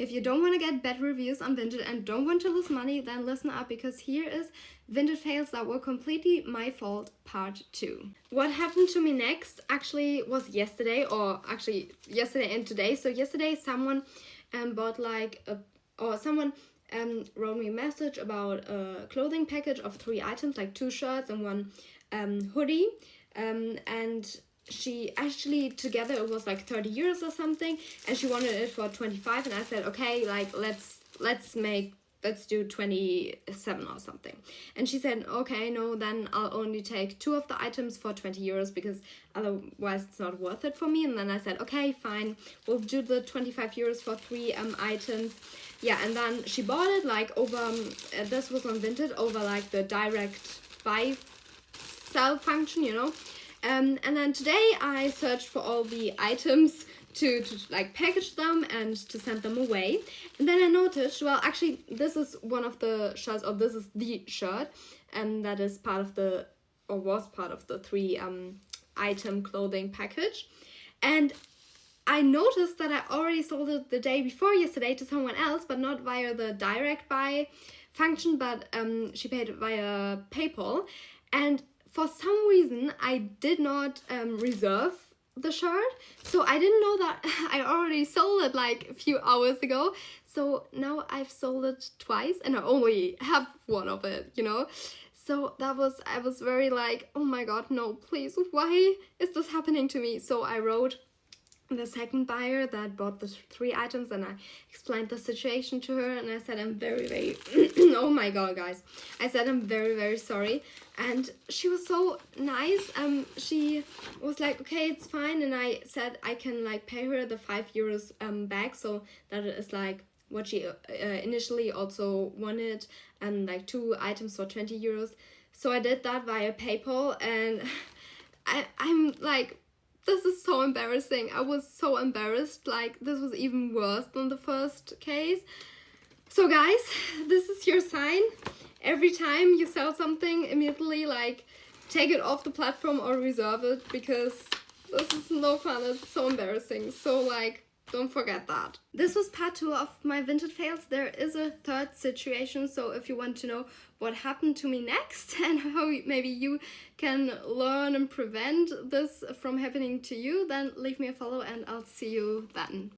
If you don't want to get bad reviews on Vinted and don't want to lose money, then listen up, because here is Vinted fails that were completely my fault part 2. What happened to me next actually was yesterday, or actually yesterday and today. So yesterday someone bought like someone wrote me a message about a clothing package of 3 items, like 2 shirts and 1 hoodie, and she actually, together it was like 30 euros or something, and she wanted it for 25, and I said, okay, like let's do 27 or something. And she said, okay, no, then I'll only take 2 of the items for 20 euros because otherwise it's not worth it for me. And then I said, okay, fine, we'll do the 25 euros for 3 items. Yeah, and then she bought it like over, this was on Vinted, over like the direct buy sell function, you know. And then today I searched for all the items to like package them and to send them away. And then I noticed, well, actually this is one of the shirts, or this is the shirt, and that is part of the, or was part of the 3 item clothing package. And I noticed that I already sold it the day before yesterday to someone else, but not via the direct buy function, but she paid it via PayPal. And for some reason, I did not reserve the shirt, so I didn't know that I already sold it like a few hours ago. So now I've sold it twice, and I only have one of it, you know. So I was very like, oh my god, no, please, why is this happening to me? So I wrote the second buyer that bought the 3 items, and I explained the situation to her, and I said I'm very oh my god, guys, I said I'm very sorry. And she was so nice. She was like, okay, it's fine. And I said I can like pay her the 5 euros back, so that is like what she initially also wanted, and like 2 items for 20 euros. So I did that via PayPal, and I'm like, this is so embarrassing. I was so embarrassed. Like, this was even worse than the first case. So guys, this is your sign. Every time you sell something, immediately like take it off the platform or reserve it, because this is no fun. It's so embarrassing. So like, don't forget that. This was part 2 of my Vinted fails. There is a third situation, so if you want to know what happened to me next and how maybe you can learn and prevent this from happening to you, then leave me a follow and I'll see you then.